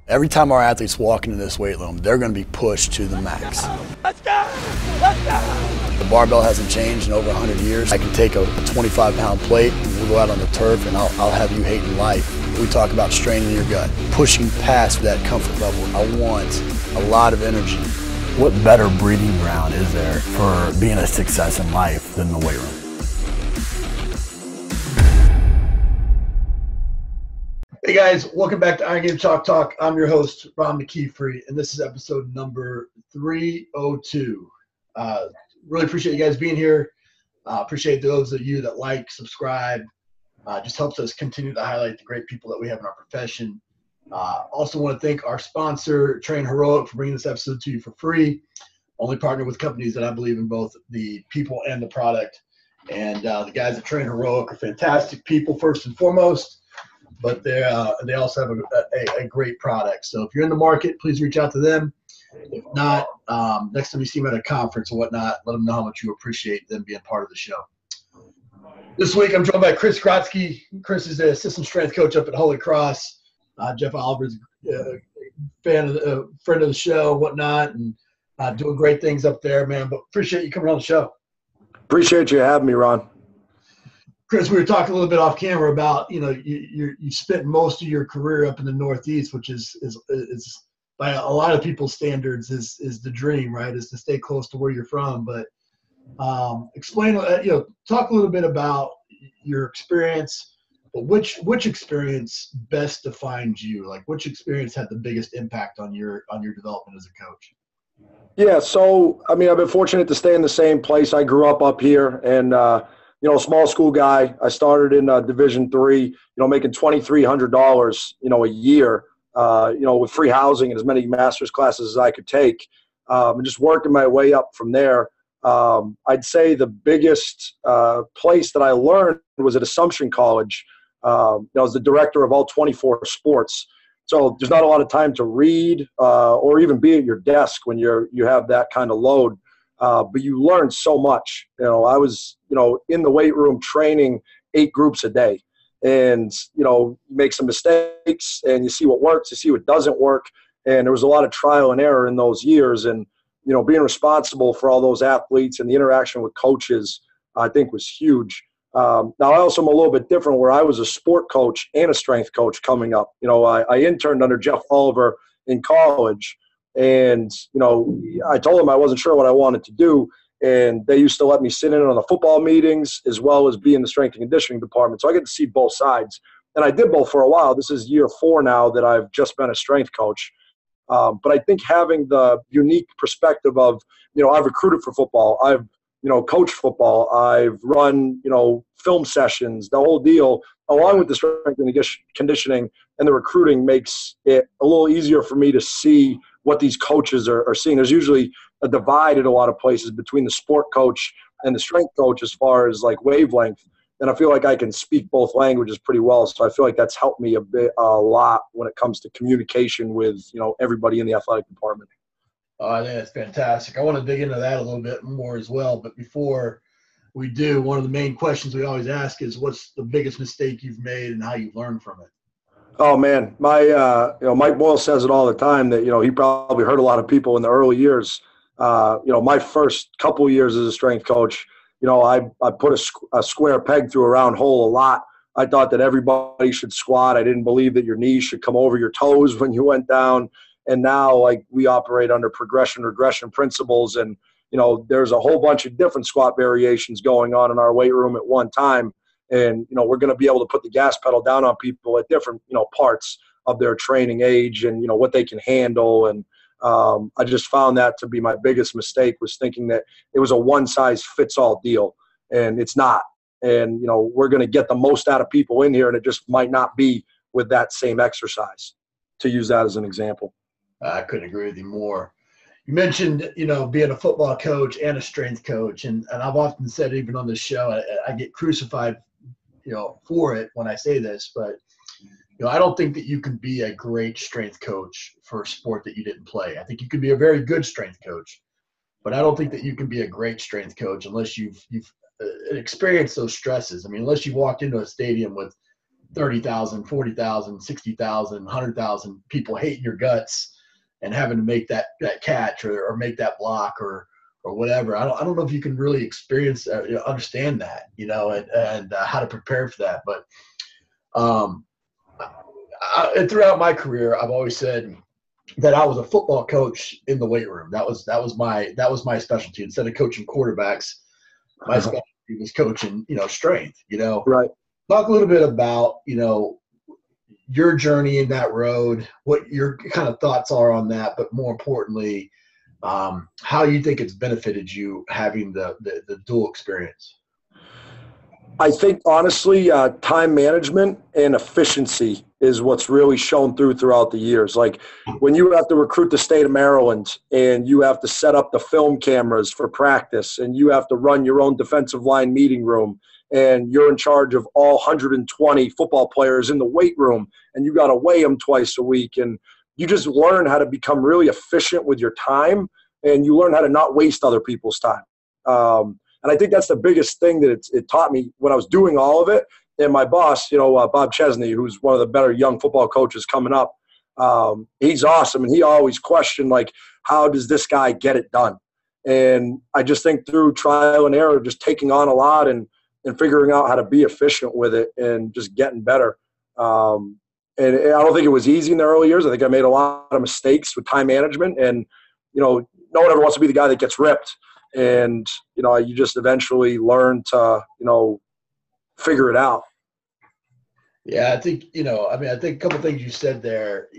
Every time our athletes walk into this weight room, they're going to be pushed to the max. Let's go! Let's go! The barbell hasn't changed in over 100 years. I can take a 25-pound plate and we'll go out on the turf and I'll have you hating life. We talk about straining your gut, pushing past that comfort level. I want a lot of energy. What better breeding ground is there for being a success in life than the weight room? Hey guys, welcome back to Iron Game Chalk Talk. I'm your host, Ron McKeefery, and this is episode number 302. Really appreciate you guys being here. Appreciate those of you that like, subscribe. Just helps us continue to highlight the great people that we have in our profession. Also want to thank our sponsor, Train Heroic, for bringing this episode to you for free. Only partner with companies that I believe in both the people and the product. And the guys at Train Heroic are fantastic people, first and foremost. But they also have a great product. So if you're in the market, please reach out to them. If not, next time you see them at a conference or whatnot, let them know how much you appreciate them being part of the show. This week, I'm joined by Chris Grautski. Chris is the assistant strength coach up at Holy Cross. Jeff Oliver's a friend of the show, whatnot, and doing great things up there, man. But appreciate you coming on the show. Appreciate you having me, Ron. Chris, we were talking a little bit off camera about, you know, you spent most of your career up in the Northeast, which is by a lot of people's standards is the dream, right? Is to stay close to where you're from. But explain, talk a little bit about your experience. But which experience best defines you? Like, which experience had the biggest impact on your development as a coach? Yeah, so I mean, I've been fortunate to stay in the same place. I grew up here, and small school guy. I started in Division III, making $2,300, a year, with free housing and as many master's classes as I could take, and just working my way up from there. I'd say the biggest place that I learned was at Assumption College. I was the director of all 24 sports. So there's not a lot of time to read or even be at your desk when you have that kind of load. But you learn so much. I was, in the weight room training 8 groups a day, and, you make some mistakes and you see what works, you see what doesn't work. And there was a lot of trial and error in those years. And, being responsible for all those athletes and the interaction with coaches, I think was huge. Now I also am a little bit different where I was a sport coach and a strength coach coming up. I interned under Jeff Oliver in college. And, I told them I wasn't sure what I wanted to do. And they used to let me sit in on the football meetings as well as be in the strength and conditioning department. So I get to see both sides. And I did both for a while. This is year 4 now that I've just been a strength coach. But I think having the unique perspective of, I've recruited for football. I've, coached football. I've run, film sessions, the whole deal, along with the strength and conditioning and the recruiting makes it a little easier for me to see what these coaches are seeing. There's usually a divide in a lot of places between the sport coach and the strength coach as far as like wavelength. And I feel like I can speak both languages pretty well. So I feel like that's helped me a lot when it comes to communication with, everybody in the athletic department. Oh, I think that's fantastic. I want to dig into that a little bit more as well. But before we do, one of the main questions we always ask is what's the biggest mistake you've made and how you've learned from it? Oh man, my Mike Boyle says it all the time that he probably hurt a lot of people in the early years. My first couple years as a strength coach, I put a square peg through a round hole a lot. I thought that everybody should squat. I didn't believe that your knees should come over your toes when you went down. And now, like, we operate under regression principles, and there's a whole bunch of different squat variations going on in our weight room at one time. And, we're going to be able to put the gas pedal down on people at different, parts of their training age and, what they can handle. And I just found that to be my biggest mistake, was thinking that it was a one-size-fits-all deal. And it's not. And, we're going to get the most out of people in here, and it just might not be with that same exercise, to use that as an example. I couldn't agree with you more. You mentioned, being a football coach and a strength coach. And I've often said, even on this show, I get crucified for it when I say this, but, I don't think that you can be a great strength coach for a sport that you didn't play. I think you can be a very good strength coach, but I don't think that you can be a great strength coach unless you've experienced those stresses. I mean, unless you've walked into a stadium with 30,000, 40,000, 60,000, 100,000 people hating your guts and having to make that catch or make that block or whatever. I don't know if you can really experience, understand that, and how to prepare for that. But and throughout my career, I've always said that I was a football coach in the weight room. That was my specialty. Instead of coaching quarterbacks, my specialty was coaching, strength. Right. Talk a little bit about, your journey in that road, what your kind of thoughts are on that, but more importantly, how you think it's benefited you having the dual experience. I think, honestly, time management and efficiency is what's really shown throughout the years. Like when you have to recruit the state of Maryland and you have to set up the film cameras for practice and you have to run your own defensive line meeting room and you're in charge of all 120 football players in the weight room and you got to weigh them twice a week, and you just learn how to become really efficient with your time and you learn how to not waste other people's time. And I think that's the biggest thing that it taught me when I was doing all of it. And my boss, Bob Chesney, who's one of the better young football coaches coming up, he's awesome. And he always questioned, like, how does this guy get it done? And I just think through trial and error, just taking on a lot and figuring out how to be efficient with it and just getting better. And I don't think it was easy in the early years. I think I made a lot of mistakes with time management. And, no one ever wants to be the guy that gets ripped. And, you just eventually learn to, figure it out. Yeah, I think, I think a couple of things you said there,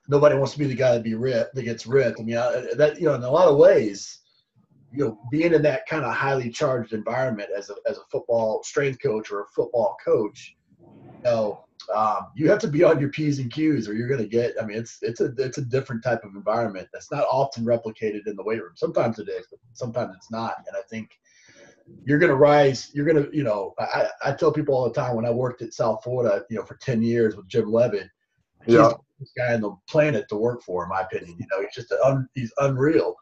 nobody wants to be the guy that gets ripped. I mean, that, in a lot of ways, being in that kind of highly charged environment as a football strength coach or a football coach, you have to be on your P's and Q's or you're going to get, it's a different type of environment that's not often replicated in the weight room. Sometimes it is, but sometimes it's not. And I think you're going to rise. You're going to, I tell people all the time when I worked at South Florida, for 10 years with Jim Levitt, he's the best guy on the planet to work for, in my opinion. He's just he's unreal.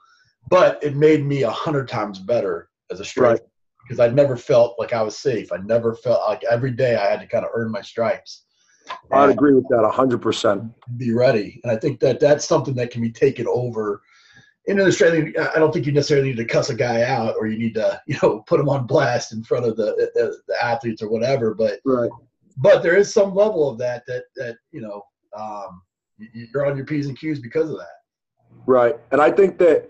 But it made me 100 times better as a strength because I never felt like I was safe. I never felt like every day I had to kind of earn my stripes. I'd agree with that 100%. Be ready. And I think that's something that can be taken over into the strength. I don't think you necessarily need to cuss a guy out or you need to, put him on blast in front of the athletes or whatever. But there is some level of that you're on your P's and Q's because of that. Right. And I think that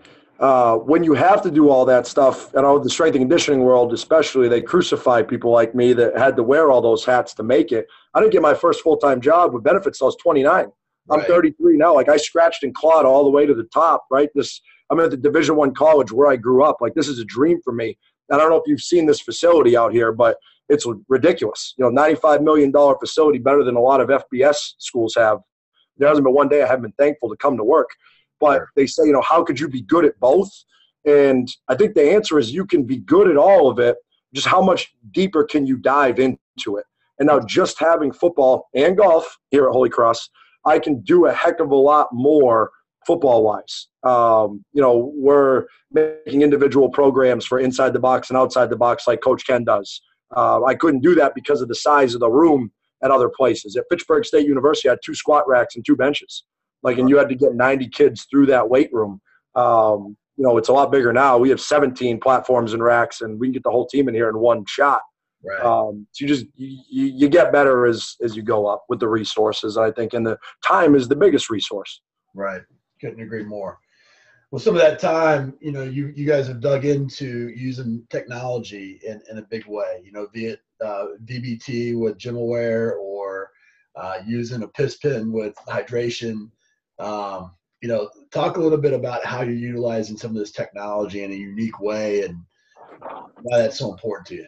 when you have to do all that stuff, the strength and conditioning world especially, they crucify people like me that had to wear all those hats to make it. I didn't get my first full-time job with benefits till I was 29. I'm 33 now. Like, I scratched and clawed all the way to the top, right? I'm at the Division I college where I grew up. Like, this is a dream for me. And I don't know if you've seen this facility out here, but it's ridiculous. $95 million facility, better than a lot of FBS schools have. There hasn't been one day I haven't been thankful to come to work. But they say, how could you be good at both? And I think the answer is you can be good at all of it. Just how much deeper can you dive into it? And now just having football and golf here at Holy Cross, I can do a heck of a lot more football-wise. We're making individual programs for inside the box and outside the box like Coach Ken does. I couldn't do that because of the size of the room at other places. At Fitchburg State University, I had 2 squat racks and 2 benches. And you had to get 90 kids through that weight room. It's a lot bigger now. We have 17 platforms and racks, and we can get the whole team in here in one shot. Right. So you get better as you go up with the resources, I think, and the time is the biggest resource. Right. Couldn't agree more. Well, some of that time, you guys have dug into using technology in a big way, be it VBT with GymAware or using a piss pen with hydration. Talk a little bit about how you're utilizing some of this technology in a unique way and why that's so important to you.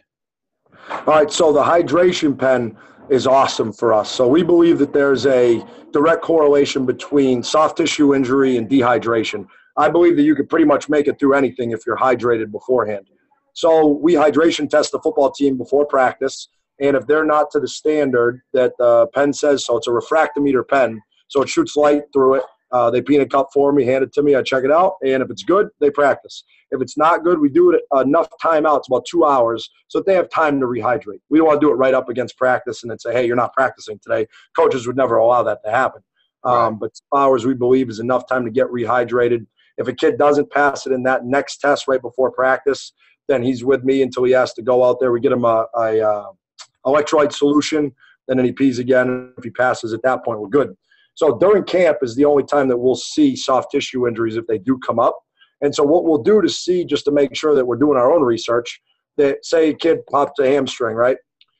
All right, so the hydration pen is awesome for us. So we believe that there's a direct correlation between soft tissue injury and dehydration. I believe that you could pretty much make it through anything if you're hydrated beforehand. So we hydration test the football team before practice, and if they're not to the standard that the pen says, so it's a refractometer pen, so it shoots light through it, They peanut cup for me, hand it to me, I check it out, and if it's good, they practice. If it's not good, we do it enough timeouts, about 2 hours, so that they have time to rehydrate. We don't want to do it right up against practice and then say, hey, you're not practicing today. Coaches would never allow that to happen. Right. But 2 hours, we believe, is enough time to get rehydrated. If a kid doesn't pass it in that next test right before practice, then he's with me until he has to go out there. We get him a electrolyte solution, and then he pees again. If he passes at that point, we're good. So during camp is the only time that we'll see soft tissue injuries if they do come up. And so what we'll do to see, just to make sure that we're doing our own research, that say a kid popped a hamstring, right?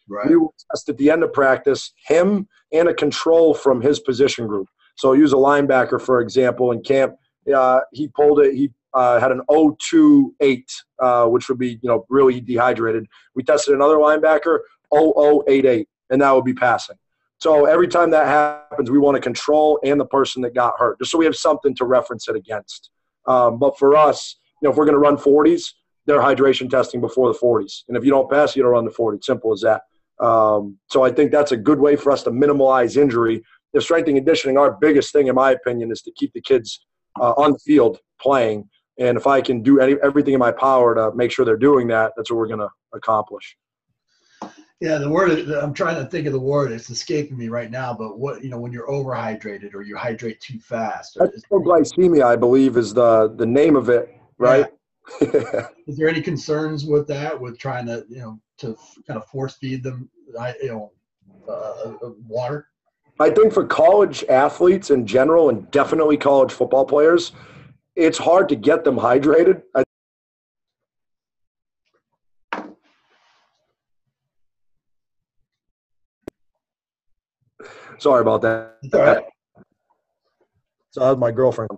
Right. We will test at the end of practice him and a control from his position group. So use a linebacker, for example, in camp. He pulled it. He had an 0.28, which would be, really dehydrated. We tested another linebacker, 0.088, and that would be passing. So every time that happens, we want to control and the person that got hurt, just so we have something to reference it against. But for us, if we're going to run 40s, they're hydration testing before the 40s. And if you don't pass, you don't run the 40. Simple as that. So I think that's a good way for us to minimize injury. If strength and conditioning, our biggest thing, in my opinion, is to keep the kids on the field playing. And if I can do everything in my power to make sure they're doing that, that's what we're going to accomplish. Yeah, the word, I'm trying to think of the word. It's escaping me right now. But when you're overhydrated or you hydrate too fast. Hypoglycemia, I believe, is the name of it, right? Yeah. Is there any concerns with that, with trying to, to kind of force feed them, water? I think for college athletes in general, and definitely college football players, it's hard to get them hydrated. Sorry about that. It's all right. So that was my girlfriend.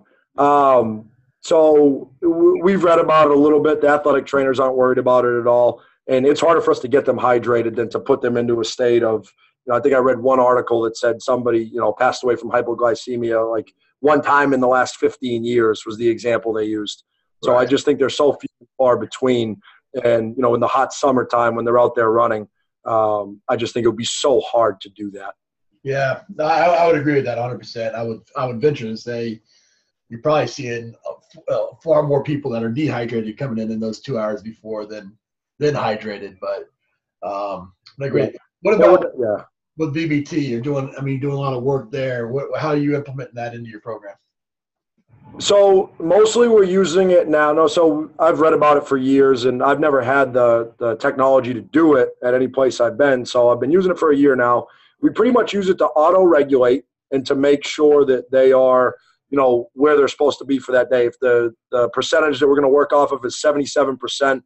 So we've read about it a little bit. The athletic trainers aren't worried about it at all. And it's harder for us to get them hydrated than to put them into a state of, I think I read one article that said somebody, passed away from hypoglycemia like one time in the last 15 years was the example they used. So Right. I just think they're so few and far between. And, in the hot summertime when they're out there running, I just think it would be so hard to do that. Yeah, I would agree with that 100%. I would venture to say you're probably seeing far more people that are dehydrated coming in those 2 hours before than hydrated. But I agree. What about with VBT? You're doing a lot of work there. How are you implementing that into your program? So mostly we're using it now. No, so I've read about it for years, and I've never had the technology to do it at any place I've been. So I've been using it for a year now. We pretty much use it to auto-regulate and to make sure that they are, where they're supposed to be for that day. If the percentage that we're going to work off of is 77%,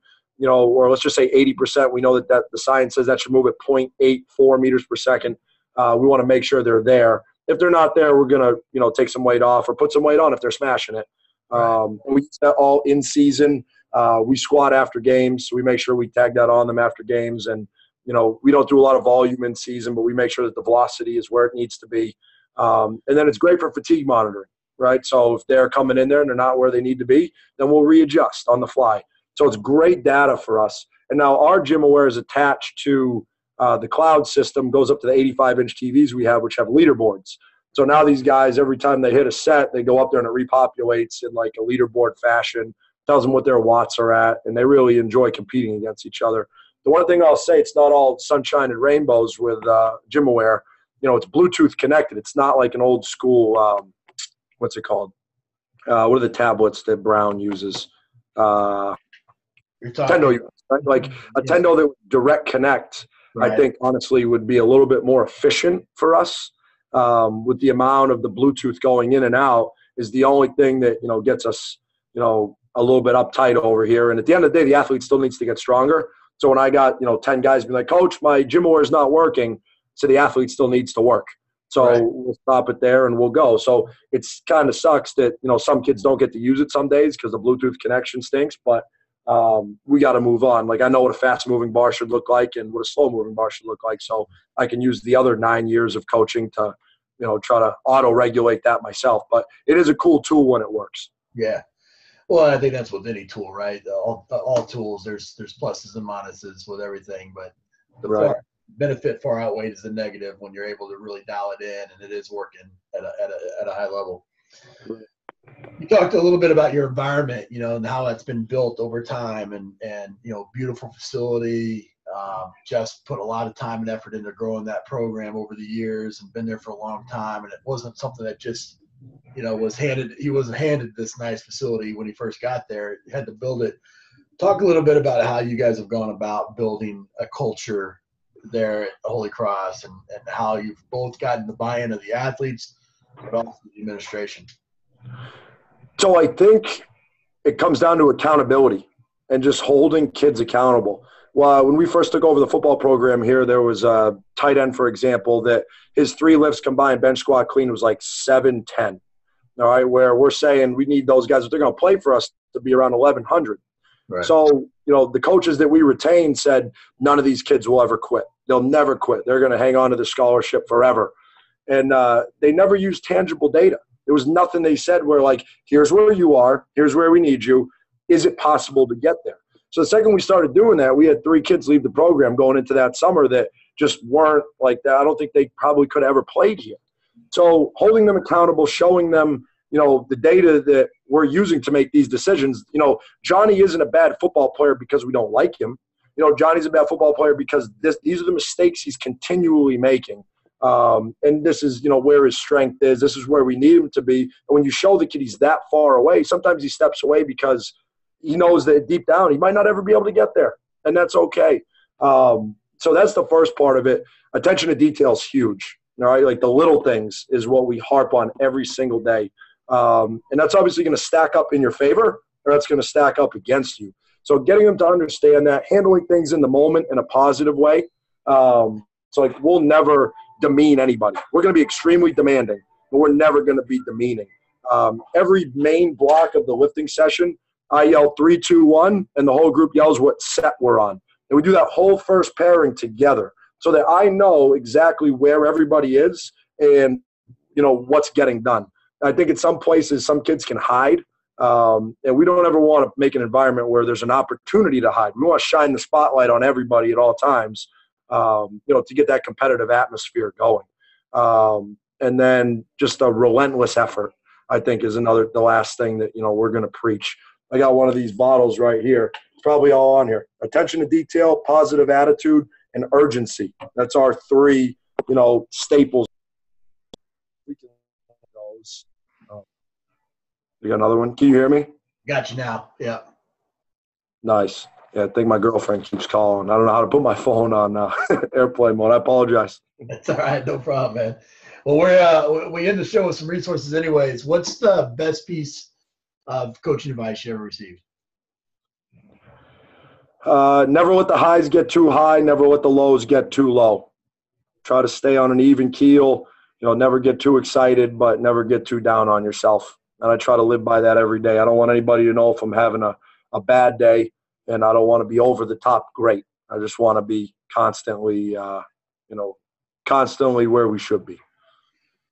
or let's just say 80%, we know that the science says that should move at 0.84 meters per second. We want to make sure they're there. If they're not there, we're going to, take some weight off or put some weight on if they're smashing it. We use that all in season. We squat after games. So we make sure we tag that on them after games. And, we don't do a lot of volume in season, but we make sure that the velocity is where it needs to be. And then it's great for fatigue monitoring, right? So if they're coming in there and they're not where they need to be, then we'll readjust on the fly. So it's great data for us. And now our GymAware is attached to the cloud system, goes up to the 85-inch TVs we have, which have leaderboards. So now these guys, every time they hit a set, they go up there and it repopulates in like a leaderboard fashion, tells them what their watts are at, and they really enjoy competing against each other. The one thing I'll say, it's not all sunshine and rainbows with GymAware. It's Bluetooth connected. It's not like an old school, what's it called? What are the tablets that Brown uses? Tendo uses, right? Like a Tendo that would direct connect, right. I think, honestly, would be a little bit more efficient for us. With the amount of the Bluetooth going in and out is the only thing that, gets us, a little bit uptight over here. And at the end of the day, the athlete still needs to get stronger. So when I got, 10 guys be like, Coach, my GymAware is not working. So the athlete still needs to work. So right. We'll stop it there and we'll go. So it's kind of sucks that, some kids don't get to use it some days because the Bluetooth connection stinks, but we got to move on. Like I know what a fast moving bar should look like and what a slow moving bar should look like. So I can use the other 9 years of coaching to, try to auto regulate that myself, but it is a cool tool when it works. Yeah. Well, I think that's with any tool, right? All tools, there's pluses and minuses with everything, but the benefit far outweighs the negative when you're able to really dial it in and it is working at a high level. You talked a little bit about your environment, and how that's been built over time, and beautiful facility. Just put a lot of time and effort into growing that program over the years, and been there for a long time. And it wasn't something that just, was handed. He wasn't handed this nice facility when he first got there. He had to build it. Talk a little bit about how you guys have gone about building a culture there at Holy Cross, and how you've both gotten the buy-in of the athletes, but also the administration. So I think it comes down to accountability and just holding kids accountable. Well, when we first took over the football program here, there was a tight end, for example, that his 3 lifts combined, bench, squat, clean, was like 710. All right, where we're saying we need those guys, if they're going to play for us, to be around 1,100. Right. So, the coaches that we retained said none of these kids will ever quit. They'll never quit. They're going to hang on to the scholarship forever. And they never used tangible data. There was nothing they said where, like, here's where you are, here's where we need you. Is it possible to get there? So the second we started doing that, we had 3 kids leave the program going into that summer that just weren't like that. I don't think they probably could have ever played here. So holding them accountable, showing them, the data that we're using to make these decisions. Johnny isn't a bad football player because we don't like him. Johnny's a bad football player because these are the mistakes he's continually making. And this is, where his strength is. This is where we need him to be. And when you show the kid he's that far away, sometimes he steps away because he knows that deep down he might not ever be able to get there. And that's okay. So that's the first part of it. Attention to detail is huge. All right, like the little things is what we harp on every single day. And that's obviously going to stack up in your favor, or that's going to stack up against you. So getting them to understand that, handling things in the moment in a positive way. So like we'll never demean anybody. We're going to be extremely demanding, but we're never going to be demeaning. Every main block of the lifting session, I yell 3, 2, 1, and the whole group yells what set we're on. And we do that whole first pairing together so that I know exactly where everybody is and, what's getting done. I think in some places, some kids can hide, and we don't ever want to make an environment where there's an opportunity to hide. We want to shine the spotlight on everybody at all times, to get that competitive atmosphere going. And then just a relentless effort, I think, is the last thing that, we're going to preach. I got one of these bottles right here. It's probably all on here. Attention to detail, positive attitude, and urgency. That's our 3, staples. You got another one? Can you hear me? Got you now. Yeah. Nice. Yeah, I think my girlfriend keeps calling. I don't know how to put my phone on airplane mode. I apologize. That's all right. No problem, man. Well, we end the show with some resources anyways. What's the best piece of coaching advice you ever received? Never let the highs get too high. Never let the lows get too low. Try to stay on an even keel. Never get too excited, but never get too down on yourself. And I try to live by that every day. I don't want anybody to know if I'm having a bad day, and I don't want to be over the top great. I just want to be constantly, constantly where we should be.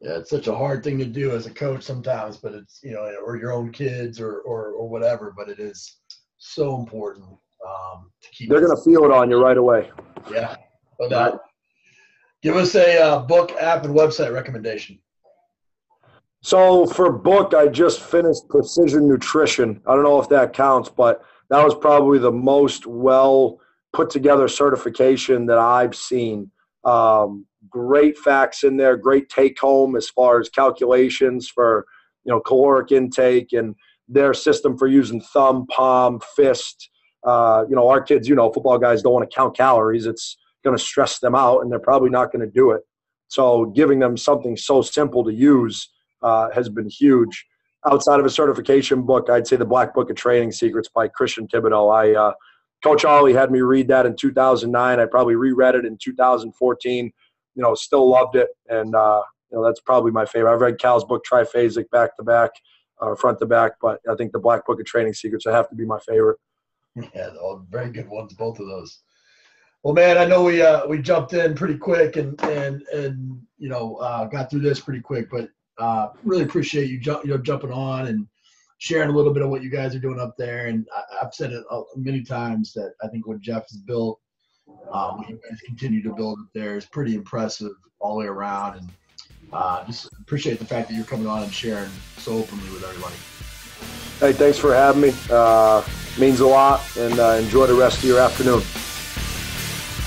Yeah, it's such a hard thing to do as a coach sometimes, but it's, or your own kids or whatever, but it is so important to keep. They're going to feel it on you right away. Yeah. No doubt. Give us a book, app, and website recommendation. So for book, I just finished Precision Nutrition. I don't know if that counts, but that was probably the most well put together certification that I've seen. Great facts in there, great take home as far as calculations for, caloric intake and their system for using thumb, palm, fist. Our kids, football guys don't want to count calories. It's going to stress them out, and they're probably not going to do it. So giving them something so simple to use has been huge. Outside of a certification book, I'd say the Black Book of Training Secrets by Christian Thibodeau. Coach Ollie had me read that in 2009. I probably reread it in 2014. Still loved it, and that's probably my favorite. I've read Cal's book Triphasic back to back, front to back, but I think the Black Book of Training Secrets would have to be my favorite. Yeah, all very good ones, both of those. Well, man, I know we jumped in pretty quick and got through this pretty quick, but really appreciate you jumping on and sharing a little bit of what you guys are doing up there. And I've said it many times that I think what Jeff has built, what you guys continue to build up there is pretty impressive all the way around. And just appreciate the fact that you're coming on and sharing so openly with everybody. Hey, thanks for having me. Means a lot, and enjoy the rest of your afternoon.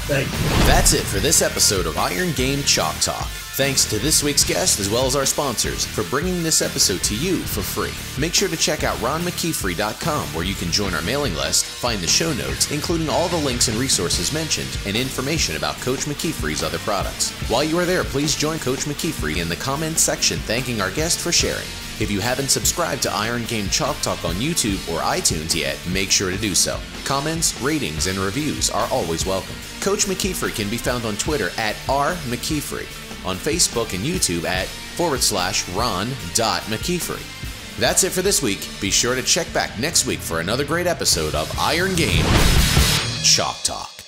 Thanks. That's it for this episode of Iron Game Chalk Talk. Thanks to this week's guest as well as our sponsors for bringing this episode to you for free. Make sure to check out ronmckeefery.com where you can join our mailing list, find the show notes, including all the links and resources mentioned, and information about Coach McKeefery's other products. While you are there, please join Coach McKeefery in the comments section thanking our guest for sharing. If you haven't subscribed to Iron Game Chalk Talk on YouTube or iTunes yet, make sure to do so. Comments, ratings, and reviews are always welcome. Coach McKeefery can be found on Twitter at @RMcKeefery, on Facebook and YouTube at /Ron.McKeefery. That's it for this week. Be sure to check back next week for another great episode of Iron Game Chalk Talk.